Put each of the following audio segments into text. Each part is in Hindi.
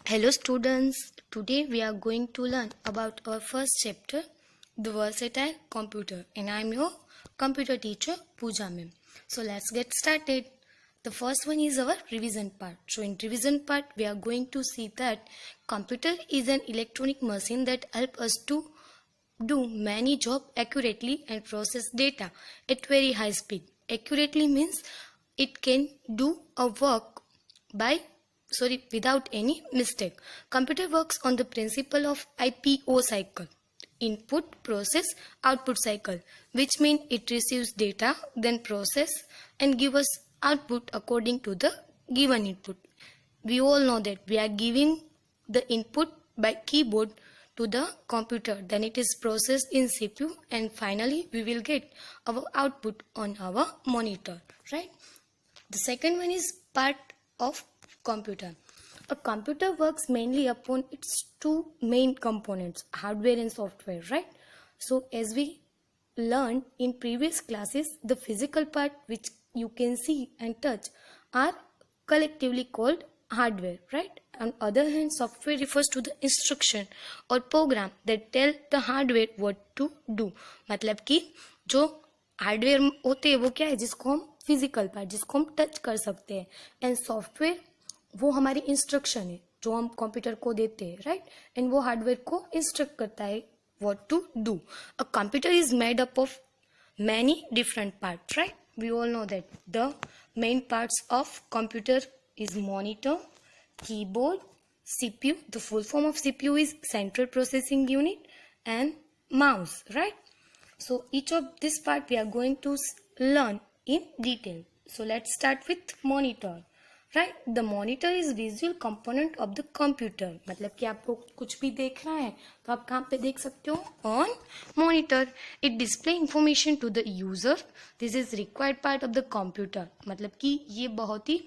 Hello students, today we are going to learn about our first chapter, the versatile computer, and I am your computer teacher Pooja ma'am. So let's get started. The first one is our revision part. So in revision part we are going to see that computer is an electronic machine that helps us to do many jobs accurately and process data at very high speed. Accurately means it can do a work without any mistake. Computer works on the principle of IPO cycle, input process output cycle, which means it receives data, then process and give us output according to the given input. We all know that we are giving the input by keyboard to the computer, then it is processed in CPU, and finally we will get our output on our monitor, right? The second one is part of computer. A computer works mainly upon its two main components, hardware and software, right? So as we learned in previous classes, the physical part which you can see and touch are collectively called hardware, right? On other hand, software refers to the instruction or program that tell the hardware what to do. मतलब कि जो हार्डवेयर होते हैं वो क्या है, जिसको हम फिजिकल पार्ट, जिसको हम टच कर सकते हैं, एंड सॉफ्टवेयर वो हमारी इंस्ट्रक्शन है जो हम कंप्यूटर को देते हैं, राइट? एंड वो हार्डवेयर को इंस्ट्रक्ट करता है what to do. A computer is made up of many different parts, right? We all know that the main parts of computer is monitor, keyboard, CPU. The full form of CPU is central processing unit, and mouse, right? So each of this part we are going to learn in detail. So let's start with monitor, right? The monitor is visual component of the computer. मतलब कि आपको कुछ भी देख रहा है तो आप कहाँ पे देख सकते हो? On monitor. It display information to the user. This is required part of the computer. मतलब कि ये बहुत ही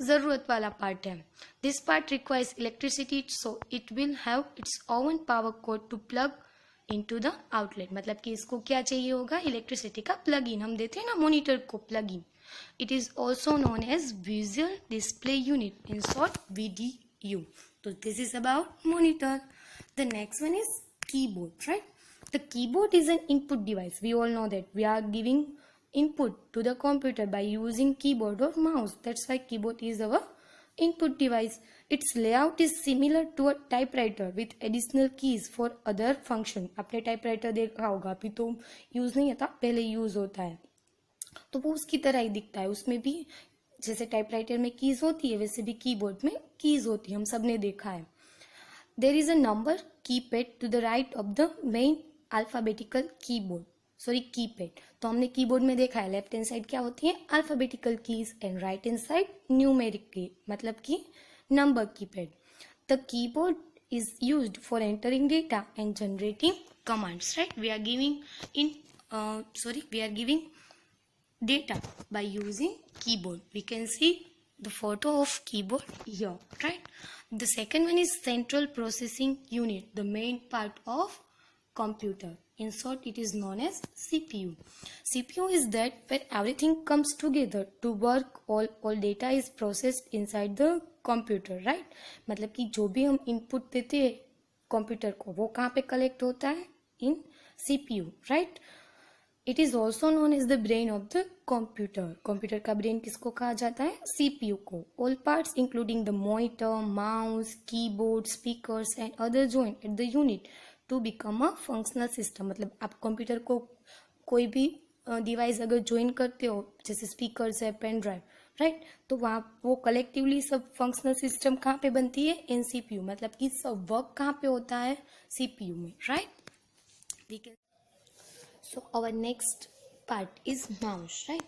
ज़रूरत वाला पार्ट है. This part requires electricity, so it will have its own power cord to plug into the outlet. मतलब कि इसको क्या चाहिए होगा? इलेक्ट्रिसिटी का प्लग इन. हम देते हैं ना मॉनिटर को plug in. It is also known as Visual Display Unit, in short VDU. So this is about monitor. The next one is keyboard, right? The keyboard is an input device. We all know that we are giving input to the computer by using keyboard or mouse. That's why keyboard is our input device. Its layout is similar to a typewriter with additional keys for other function. आपने टाइपराइटर देखा होगा, अभी तो यूज नहीं होता, पहले यूज होता है, तो वो उसकी तरह ही दिखता है. उसमें भी जैसे टाइपराइटर में कीज होती है वैसे भी कीबोर्ड में कीज होती है, हम सब ने देखा है. There is a number keypad to the right of the main alphabetical keypad. तो हमने कीबोर्ड में देखा है लेफ्ट हैंड साइड क्या होती है? Alphabetical keys, and right hand side numeric की, मतलब कि number keypad. The keyboard is used for entering data and generating commands, right? We are giving data by using keyboard. We can see the photo of keyboard here, right? The second one is central processing unit, the main part of computer. In short, it is known as CPU. CPU is that where everything comes together to work. All data is processed inside the computer, right? मतलब कि जो भी हम इनपुट देते हैं कंप्यूटर को वो कहाँ पे कलेक्ट होता है? इन CPU, right? It is also known as the brain of the computer. Computer का ब्रेन किसको कहा जाता है? CPU को. All parts including the monitor, mouse, keyboard, speakers and other join at the unit to become a functional system. मतलब आप कंप्यूटर को कोई भी डिवाइस अगर ज्वाइन करते हो, जैसे स्पीकर्स है, पेन ड्राइव, राइट? तो वहाँ वो कलेक्टिवली सब फंक्शनल सिस्टम कहाँ पे बनती है? इन CPU. मतलब कि सब वर्क कहाँ पे होता है? CPU में, right? So our next part is mouse, right?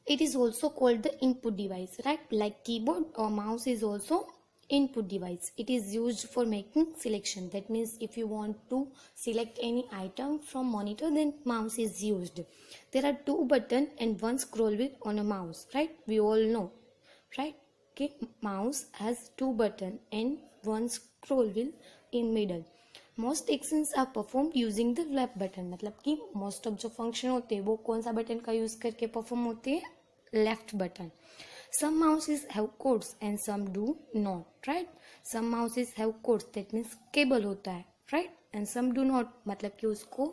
It is also called the input device, right? Like keyboard or mouse is also input device. It is used for making selection. That means if you want to select any item from monitor, then mouse is used. There are two buttons and one scroll wheel on a mouse, right? We all know, right? Okay, mouse has two buttons and one scroll wheel in middle. Most actions are performed using the left button. मतलब कि मोस्ट ऑफ जो फंक्शन होते हैं वो कौन सा बटन का यूज करके परफॉर्म होते हैं? Left button. Some mouses have codes and some do not, right? Some mouses have codes, that means cable होता है, right? And some do not, मतलब कि उसको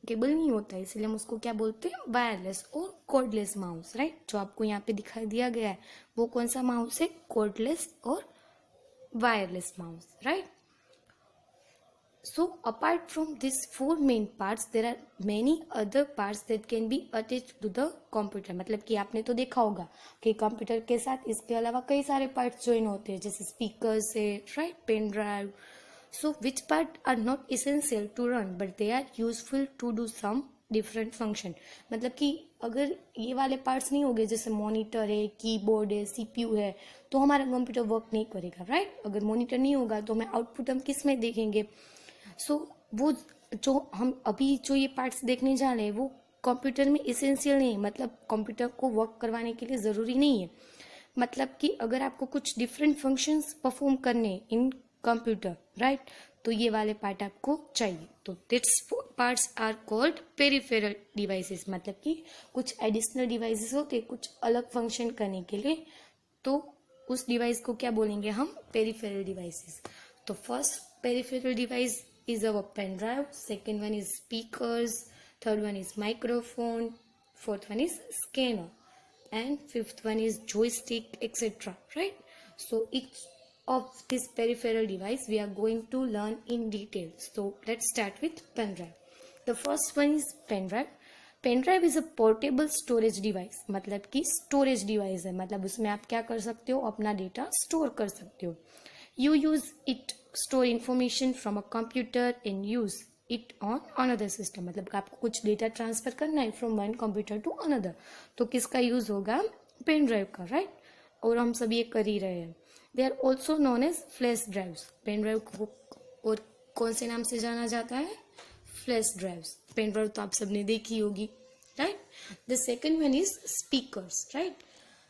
केबल नहीं होता है, इसलिए हम उसको क्या बोलते हैं, वायरलेस और कॉर्डलेस माउस, राइट? जो आपको यहाँ पे दिखाई दिया गया है वो कौन सा माउस है, कॉर्डलेस और wireless mouse, right? So apart from these four main parts, there are many other parts that can be attached to the computer. मतलब कि आपने तो देखा होगा कि कंप्यूटर के साथ इसके अलावा कई सारे पार्ट्स ज्वाइन होते हैं, जैसे स्पीकर से, right, pen drive. So which part are not essential to run but they are useful to do some different function. मतलब कि अगर ये वाले पार्ट्स नहीं होंगे, जैसे मॉनिटर है, कीबोर्ड है, सीपीयू है, तो हमारा कंप्यूटर वर्क नहीं करेगा, राइट? अगर मॉनिटर नहीं होगा तो हमें आउटपुट हम किस में देखेंगे? वो जो हम अभी जो ये पार्ट्स देखने जा रहे हैं वो कंप्यूटर में इसेंशियल नहीं है, मतलब कंप्यूटर को वर्क करवाने के लिए ज़रूरी नहीं है. मतलब कि अगर आपको कुछ डिफरेंट फंक्शंस परफॉर्म करने इन कंप्यूटर, राइट, तो ये वाले पार्ट आपको चाहिए. तो this parts are called peripheral devices. मतलब कि कुछ एडिशनल डिवाइसेस होते कुछ अलग फंक्शन करने के लिए, तो उस डिवाइस को क्या बोलेंगे हम, पेरिफेरल डिवाइसेस. तो first peripheral device is our pen drive, second one is speakers, third one is microphone, fourth one is scanner, and fifth one is joystick, etc., right? So each of this peripheral device we are going to learn in detail. So let's start with pen drive. The first one is pen drive. Pen drive is a portable storage device. मतलब कि स्टोरेज डिवाइस है, मतलब उसमें आप क्या कर सकते हो, अपना डेटा स्टोर कर सकते हो. You use it store information from a computer and use it on another system. मतलब आपको कुछ डेटा ट्रांसफर करना है from one computer to another, तो किसका यूज होगा, पेन ड्राइव का, राइट? और हम सब ये कर ही रहे हैं. They are also known as flash drives. Pen drive को और कौन से नाम से जाना जाता है, फ्लैश ड्राइव्स. पेन ड्राइव तो आप सबने देखी होगी, right? The second one is speakers, right?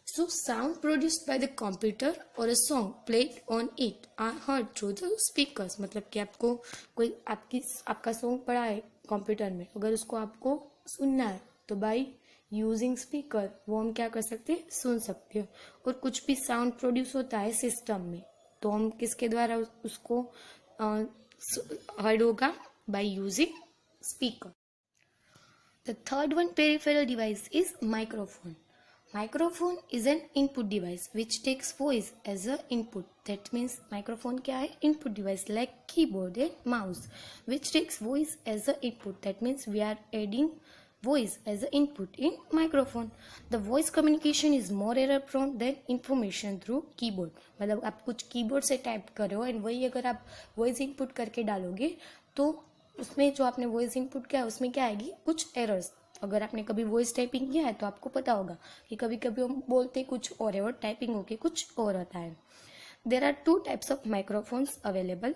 So sound produced by the computer or a song played on it are heard through the speakers. मतलब कि आपको कोई आपका सॉन्ग पड़ा है कंप्यूटर में, अगर उसको आपको सुनना है तो बाय यूजिंग स्पीकर वो हम क्या कर सकते हैं, सुन सकते हो. और कुछ भी साउंड प्रोड्यूस होता है सिस्टम में तो हम किसके द्वारा उसको हर्ड होगा, by using speaker. The third one peripheral device is microphone. Microphone is an input device which takes voice as a input. That means microphone क्या है, input device like keyboard and mouse which takes voice as a input. That means we are adding voice as a input in microphone. The voice communication is more error prone than information through keyboard. मतलब आप कुछ कीबोर्ड से टाइप कर रहे हो एंड वही अगर आप वॉइस इनपुट करके डालोगे तो उसमें जो आपने वॉइस इनपुट किया उसमें क्या आएगी, कुछ एरर्स. अगर आपने कभी वॉइस टाइपिंग किया है तो आपको पता होगा कि कभी कभी हम बोलते कुछ और है और टाइपिंग होके कुछ और होता है. There are two types of microphones available.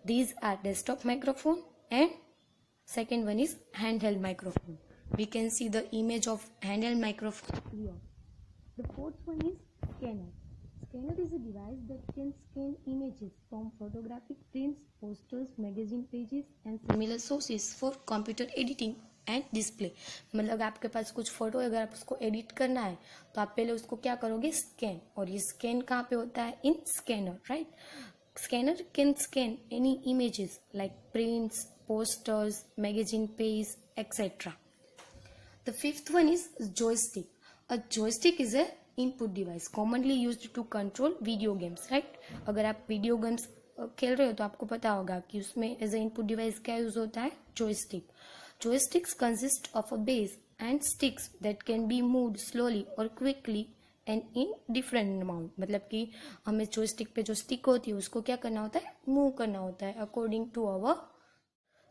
These are desktop microphone and second one is hand held microphone. We can see the image of hand held microphone. The fourth one is scanner. Scanner is a device that can scan images from photographic prints, posters, magazine pages and similar sources for computer editing and display. मतलब आपके पास कुछ फोटो अगर आप उसको एडिट करना है तो आप पहले उसको क्या करोगे, स्कैन. और ये स्कैन कहाँ पे होता है, in scanner, right? Scanner can scan any images like prints, posters, magazine page etcetera. The fifth one is joystick. A joystick is a input device commonly used to control video games, right? अगर आप वीडियो गेम्स खेल रहे हो तो आपको पता होगा कि उसमें एज ए इनपुट डिवाइस क्या यूज होता है, joystick. Joysticks consist of a base and sticks that can be moved slowly or quickly and in different amount. मतलब कि हमें joystick पे जो स्टिक होती है उसको क्या करना होता है, मूव करना होता है according to our.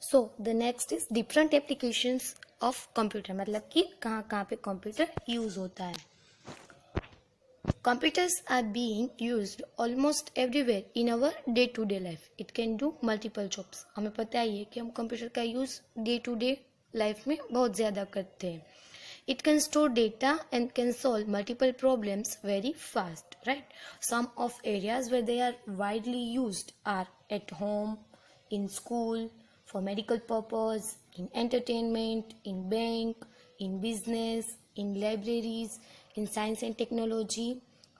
So the next is different applications of computer. मतलब कि कहाँ कहाँ पे कंप्यूटर यूज होता है. Computers are being used almost everywhere in our day-to-day life. It can do multiple jobs. हमें पता ही है कि हम कंप्यूटर का use day to day life में बहुत ज़्यादा करते हैं. It can store data and can solve multiple problems very fast, right? Some of areas where they are widely used are at home, in school, for medical purpose, in entertainment, in bank, in business, in libraries, in science and technology,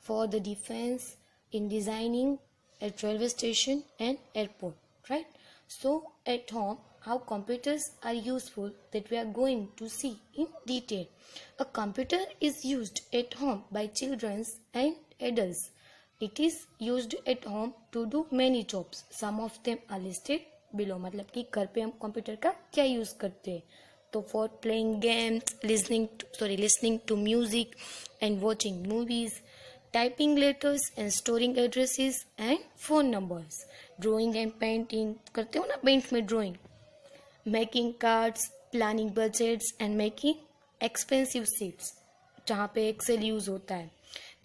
for the defense, in designing at railway station and airport, right? So at home, how computers are useful that we are going to see in detail. A computer is used at home by children and adults. It is used at home to do many jobs. Some of them are listed below. मतलब कि घर पे हम कंप्यूटर का क्या यूज करते हैं. तो for playing games, listening to music and watching movies, typing letters and storing addresses and phone numbers, drawing and painting, करते हो ना पेंट में drawing, making cards, planning budgets and making expensive sheets जहाँ पे एक्सेल यूज होता है.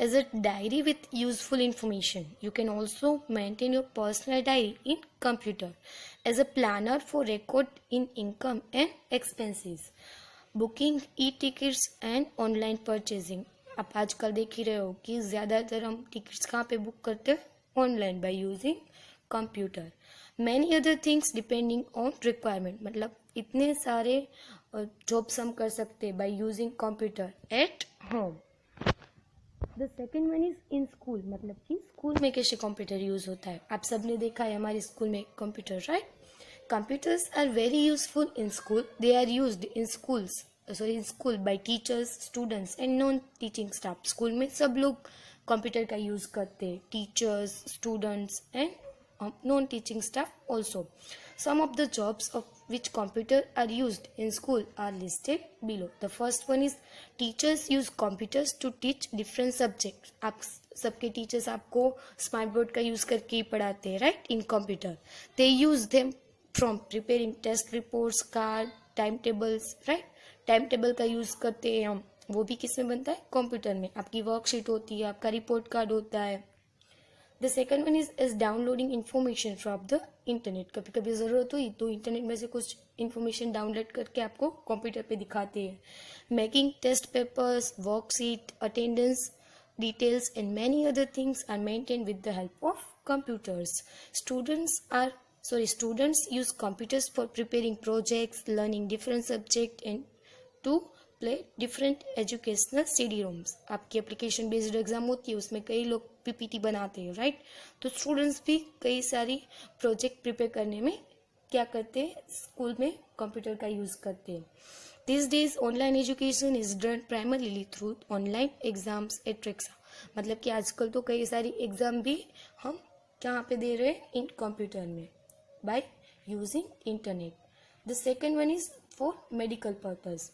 As a diary with useful information, you can also maintain your personal diary in computer. As a planner for record in income and expenses, booking e-tickets and online purchasing. आप आजकल देख ही रहे हो कि ज़्यादातर हम टिकट्स कहाँ पे बुक करते हैं, online bye using computer. Many other things depending on requirement, मतलब इतने सारे जॉब्स हम कर सकते हैं bye using computer at home. The second one is in school, मतलब कि स्कूल में कैसे कंप्यूटर यूज होता है. आप सबने देखा है हमारे स्कूल में computer, right? Computers are very useful in school. They are used in school by teachers, students and non teaching staff. School में सब लोग कंप्यूटर का यूज करते हैं, teachers, students and non-teaching staff also. Some of the jobs of which computer are used in school are listed below. The first one is teachers use computers to teach different subjects. आप सबके टीचर्स आपको स्मार्ट बोर्ड का यूज करके ही पढ़ाते हैं, right? In computer they use them from preparing test reports, card, time tables, right? Time table का यूज करते हैं हम, वो भी किस में बनता है? कंप्यूटर में. आपकी वर्कशीट होती है, आपका रिपोर्ट कार्ड होता है. The second one is downloading information from the internet. कभी कभी ज़रूरत हुई तो इंटरनेट में से कुछ इन्फॉर्मेशन डाउनलोड करके आपको कंप्यूटर पे दिखाते हैं. Making test papers, worksheet, attendance details and many other things are maintain with the help of computers. Students use computers for preparing projects, learning different subjects and to play different educational CD-ROMs. आपकी एप्लीकेशन बेस्ड एग्जाम होती है, उसमें कई लोग PPT बनाते हैं, राइट? तो स्टूडेंट्स भी कई सारी प्रोजेक्ट प्रिपेयर करने में क्या करते हैं, स्कूल में कंप्यूटर का यूज करते हैं. These days online education is done primarily through online exams एट्रेक्सा. मतलब कि आजकल तो कई सारी एग्जाम भी हम कहाँ पे दे रहे हैं, इन कंप्यूटर में, by using internet. The second one is for medical purpose.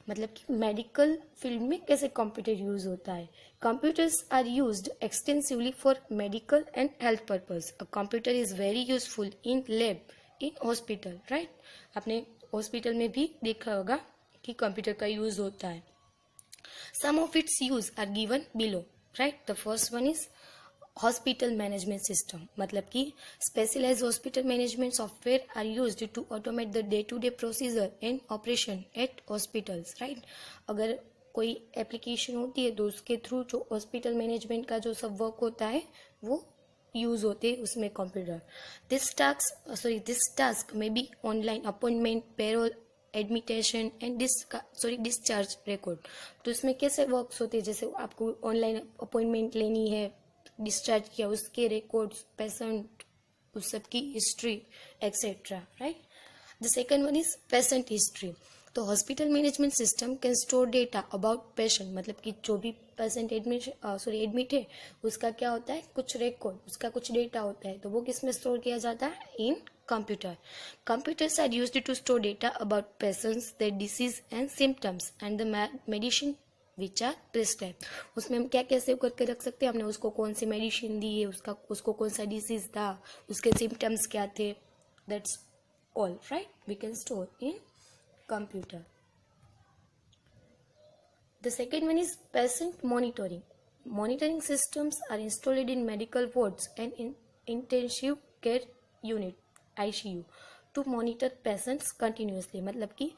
मतलब कि मेडिकल फील्ड में कैसे कंप्यूटर यूज होता है. Computers are used extensively for medical and health purpose. A computer is very useful in lab, in hospital, right? आपने हॉस्पिटल में भी देखा होगा कि कंप्यूटर का यूज होता है. Some of its use are given below, right? The first one is hospital management system. मतलब कि specialised hospital management software are used to automate the day to day procedure and operation at hospitals, right? अगर कोई एप्लीकेशन होती है तो उसके थ्रू जो हॉस्पिटल मैनेजमेंट का जो सब वर्क होता है वो यूज होते हैं उसमें कंप्यूटर. दिस टास्क में be online appointment, payroll, admission and discharge record. तो इसमें कैसे वर्क्स होते हैं, जैसे आपको ऑनलाइन अपॉइंटमेंट लेनी है, डिस्चार्ज किया, उसके रिकॉर्ड्स, पेशेंट, उस सब की history etcetera, right? The second one is patient history. तो hospital management system can store data about patient. मतलब कि जो भी पेशेंट एडमिट है उसका क्या होता है, कुछ रिकॉर्ड, उसका कुछ डेटा होता है, तो वो किस में स्टोर किया जाता है, in computer. Computers are used to store data about patients, their disease and symptoms and the medicine which are prescribe. उसमें हम क्या क्या सेव करके रख सकते हैं, हमने उसको कौन सी मेडिसिन दी है, उसको कौन सा डिसीज था, उसके सिम्टम्स क्या थे, that's all, right? We can store in computer. The second one is patient monitoring. Monitoring systems are installed in medical wards and in intensive care unit ICU to monitor patients continuously. मतलब कि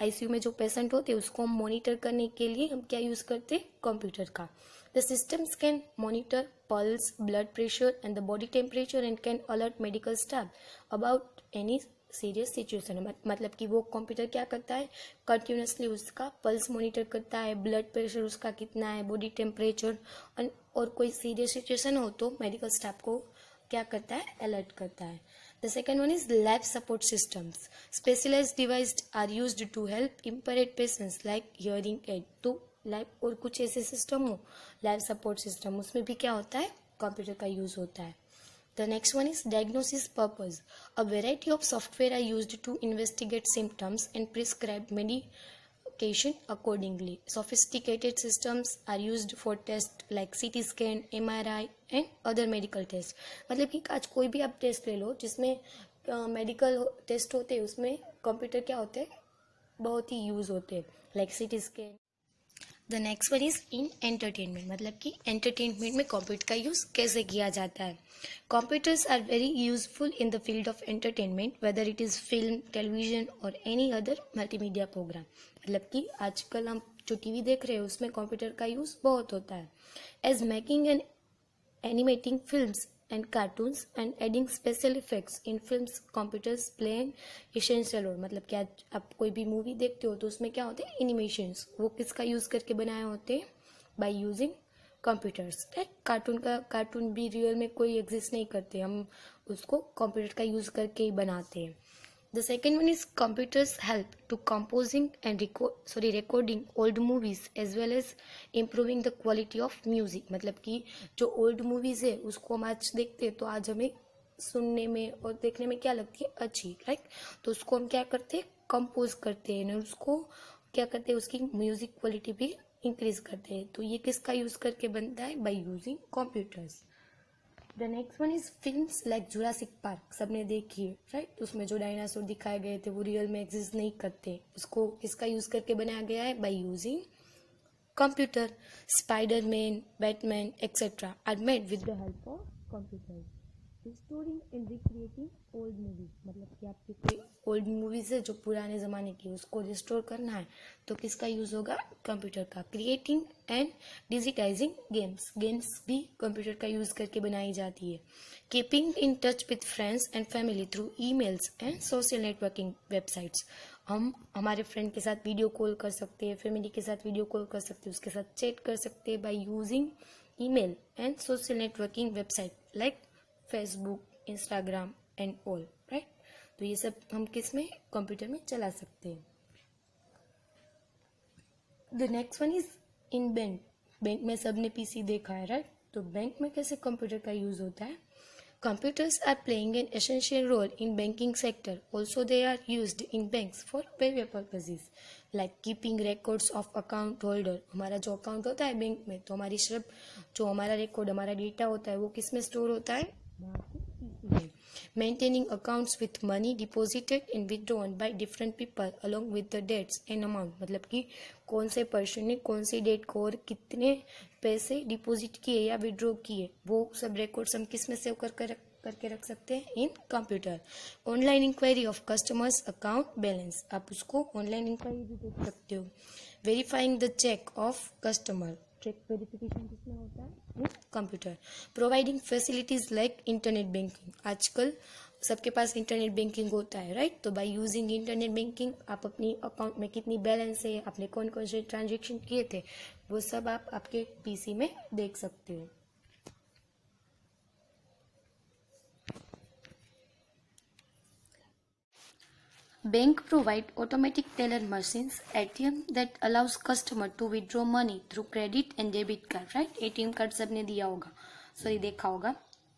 ICU में जो पेशेंट होते हैं उसको हम मॉनिटर करने के लिए हम क्या यूज करते हैं, कंप्यूटर का. The systems can monitor pulse, blood pressure and the body temperature and can alert medical staff about any serious situation है। मतलब कि वो कंप्यूटर क्या करता है, कंटिन्यूसली उसका पल्स मॉनिटर करता है, ब्लड प्रेशर उसका कितना है, बॉडी टेम्परेचर, और कोई सीरियस सिचुएशन हो तो मेडिकल स्टाफ को क्या करता है, अलर्ट करता है। The second one is life support systems. Specialised devices are used to help impaired patients like hearing aid. तो लाइफ और कुछ ऐसे सिस्टम हो, लाइफ सपोर्ट सिस्टम, उसमें भी क्या होता है, कंप्यूटर का यूज होता है। The next one is diagnosis purpose. A variety of software are used to investigate symptoms and prescribe medication accordingly. Sophisticated systems are used for tests like CT scan, MRI and other medical tests. मतलब कि आज कोई भी आप टेस्ट ले लो जिसमें मेडिकल टेस्ट होते हैं, उसमें कंप्यूटर क्या होते हैं, बहुत ही यूज होते हैं, like CT scan. The next one is in entertainment. मतलब कि एंटरटेनमेंट में कंप्यूटर का यूज़ कैसे किया जाता है। Computers are very useful in the field of entertainment, whether it is film, television और एनी अदर मल्टीमीडिया प्रोग्राम। मतलब कि आजकल हम जो टीवी देख रहे हैं उसमें कंप्यूटर का यूज़ बहुत होता है। As making and animating films and cartoons and adding special effects in films, computers play an essential role। मतलब कि आज आप कोई भी मूवी देखते हो तो उसमें क्या होते हैं, एनिमेशंस, वो किसका यूज़ करके बनाए होते हैं, बाय यूजिंग कंप्यूटर्स। कार्टून भी रियल में कोई एग्जिस्ट नहीं करते, हम उसको कंप्यूटर का यूज़ करके ही बनाते हैं। The second one is computers help to composing and recording old movies as well as improving the quality of music। मतलब कि जो old movies है उसको हम आज देखते हैं तो आज हमें सुनने में और देखने में क्या लगती है, अच्छी, राइट। तो उसको हम क्या करते हैं, कंपोज करते हैं, और उसको क्या करते हैं, उसकी म्यूजिक क्वालिटी भी इंक्रीज करते हैं। तो ये किसका यूज करके बनता है, by using computers. The next one is films like Jurassic park, सबने देखी है, राइट। उसमें जो डायनासोर दिखाए गए थे वो रियल में एग्जिस्ट नहीं करते, उसको किसका यूज करके बनाया गया है, by using computer. Spiderman, Batman etcetera are made with the help of computer. Restoring and recreating old movies. मतलब कि आपकी कोई ओल्ड मूवीज है जो पुराने ज़माने की, उसको रिस्टोर करना है तो किसका यूज़ होगा, कंप्यूटर का। क्रिएटिंग एंड डिजिटाइजिंग गेम्स भी कंप्यूटर का यूज़ करके बनाई जाती है। Keeping in touch with friends and family through emails and social networking websites. हम हमारे फ्रेंड के साथ वीडियो कॉल कर सकते हैं, फैमिली के साथ वीडियो कॉल कर सकते हैं, उसके साथ चैट कर सकते हैं by using email and social networking website like Facebook, Instagram and all, right. तो ये सब हम किस में, कंप्यूटर में चला सकते हैं। The next one is in bank में सबने पीसी देखा है, राइट। तो बैंक में कैसे कंप्यूटर का यूज होता है। Computers are playing an essential role in banking sector. Also, they are used in banks for various purposes, like keeping records of account holder। हमारा जो अकाउंट होता है बैंक में, तो हमारी सब जो हमारा रिकॉर्ड, हमारा डेटा होता है वो किस में स्टोर होता है, maintaining accounts with money deposited and withdrawn by different people along with the dates and amount। मतलब कि कौन से पर्सन ने कौन सी डेट को और कितने पैसे डिपॉजिट किए या विड्रॉ किए, वो सब रिकॉर्ड्स हम किस में सेव करके रख सकते हैं, in computer. Online inquiry of customers account balance, आप उसको ऑनलाइन इंक्वायरी भी देख सकते हो। Verifying the cheque of customer, cheque verification किसमें होता है, computer. Providing facilities like internet banking, आजकल सबके पास इंटरनेट बैंकिंग होता है, राइट। तो बाय यूजिंग इंटरनेट बैंकिंग आप अपनी अकाउंट में कितनी बैलेंस है, आपने कौन कौन से ट्रांजेक्शन किए थे, वो सब आप आपके पीसी में देख सकते हो। Bank provide automatic teller machines ATM that allows customer to withdraw money through credit and debit card, right। ATM card सबने दिया होगा, सॉरी देखा होगा।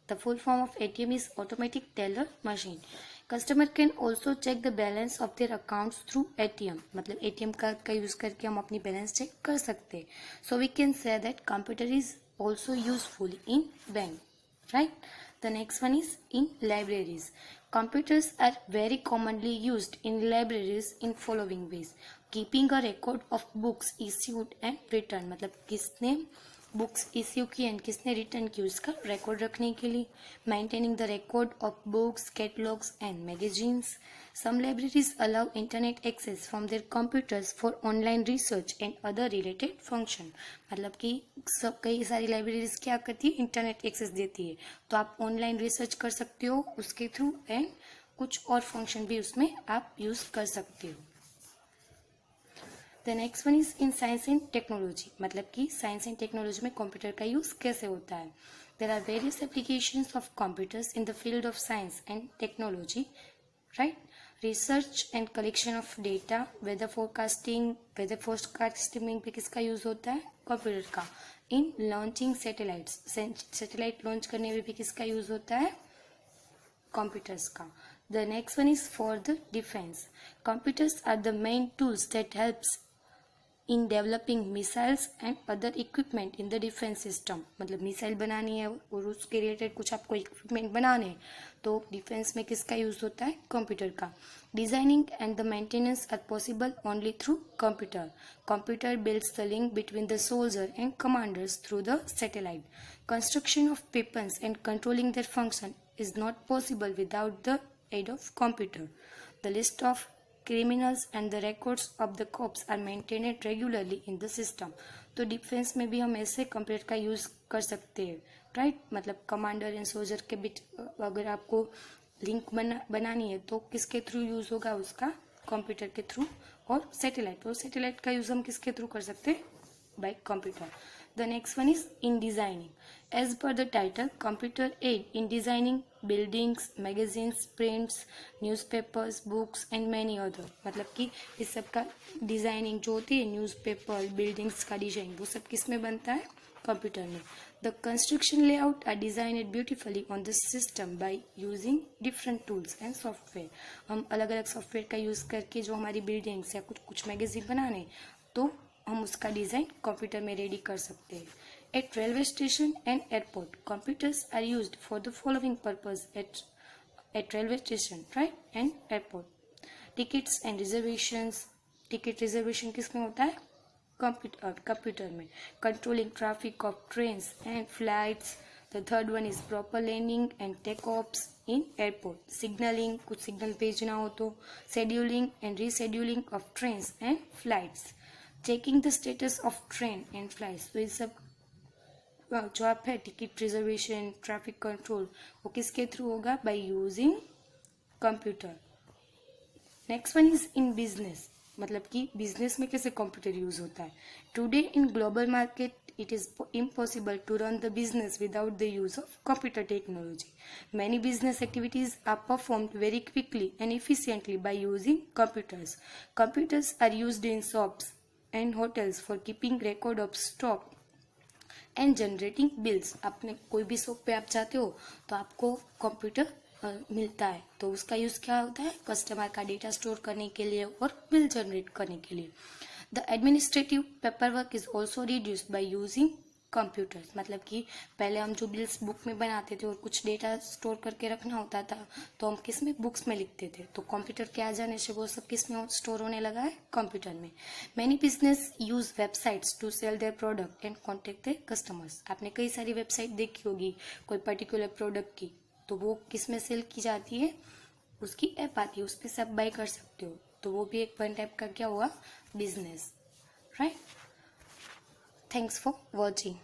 The full form of ATM is automatic teller machine. Customer can also check the balance of their accounts through ATM। मतलब ATM कार्ड का यूज करके हम अपनी बैलेंस चेक कर सकते हैं। So we can say that computer is also useful in bank, right। The next one is in libraries. Computers are very commonly used in libraries in following ways. Keeping a record of books issued and returned, मतलब किसने बुक्स इश्यू की एंड किसने रिटर्न की, उसका रिकॉर्ड रखने के लिए। Maintaining the record of books, catalogues and magazines. Some libraries allow internet access from their computers for online research and other related function. मतलब कि सब कई सारी लाइब्रेरीज क्या करती है, इंटरनेट एक्सेस देती है, तो आप ऑनलाइन रिसर्च कर सकते हो उसके थ्रू एंड कुछ और फंक्शन भी उसमें आप यूज कर सकते हो। The next one is in science and technology, मतलब कि साइंस एंड टेक्नोलॉजी में कंप्यूटर का यूज कैसे होता है। There are various applications of computers in the field of science and technology, right. Research and collection of data, weather forecasting में भी किसका यूज होता है, कंप्यूटर का। In launching satellites, satellite launch करने में भी किसका यूज होता है, computers का। The next one is for the defense. Computers are the main tools that helps in developing missiles and other equipment in the defense system. मतलब मिसाइल बनानी है और उसके रिलेटेड कुछ आपको इक्विपमेंट बनाने हैं तो डिफेंस में किसका यूज होता है, कंप्यूटर का। Designing and the maintenance are possible only through computer. Computer builds the link between the soldier and commanders through the satellite. Construction of weapons and controlling their function is not possible without the aid of computer. The list of criminals and the records of the cops are maintained regularly in the system. तो डिफेंस में भी हम ऐसे कंप्यूटर का यूज कर सकते हैं, राइट। मतलब कमांडर एंड सोल्जर के बीच अगर आपको लिंक बनानी है तो किसके थ्रू यूज होगा, उसका कंप्यूटर के थ्रू। और सैटेलाइट का यूज हम किसके थ्रू कर सकते हैं, bye computer. The next one is in designing. As per the title, computer aid in designing buildings, magazines, prints, newspapers, books and many other. मतलब कि इस सब का डिजाइनिंग जो होती है, न्यूज़पेपर, बिल्डिंग्स का डिजाइन, वो सब किस में बनता है, कंप्यूटर में। The construction layout are designed beautifully on the system by using different tools and software. हम अलग अलग सॉफ्टवेयर का यूज करके जो हमारी बिल्डिंग्स या कुछ मैगजीन बनाने तो हम उसका डिजाइन कंप्यूटर में रेडी कर सकते हैं। At railway station and airport computers are used for the following purpose at railway station, right, and airport. Tickets and reservations, ticket reservation किसमें होता है, कंप्यूटर में। Controlling traffic of trains and flights. The third one is proper landing and take offs in airport. Signalling, कुछ सिग्नल भेजना हो तो। Scheduling and rescheduling of trains and flights. Checking the status of train and flights. तो ये सब जो आप है टिकट रिजर्वेशन, ट्रैफिक कंट्रोल, वो किसके थ्रू होगा, bye using computer. Next one is in business, मतलब कि बिजनेस में कैसे कंप्यूटर यूज होता है। Today in global market it is impossible to run the business without the use of computer technology. Many business activities are performed very quickly and efficiently by using computers. Computers are used in shops and hotels for keeping record of stock and generating bills. आपने कोई भी शॉप पे आप जाते हो तो आपको कंप्यूटर मिलता है तो उसका यूज क्या होता है, कस्टमर का डेटा स्टोर करने के लिए और बिल जनरेट करने के लिए। The administrative paper work is also reduced by using computers. मतलब कि पहले हम जो बिल्स बुक में बनाते थे और कुछ डेटा स्टोर करके रखना होता था तो हम किस में, बुक्स में लिखते थे, तो कंप्यूटर के आ जाने से वो सब किस में स्टोर होने लगा है, कंप्यूटर में। Many business use websites to sell their product and contact their customers. आपने कई सारी वेबसाइट देखी होगी कोई पर्टिकुलर प्रोडक्ट की, तो वो किस में सेल की जाती है, उसकी ऐप आती है, उस पर सब बाय कर सकते हो, तो वो भी एक वन टाइप का क्या हुआ, business, right. Thanks for watching.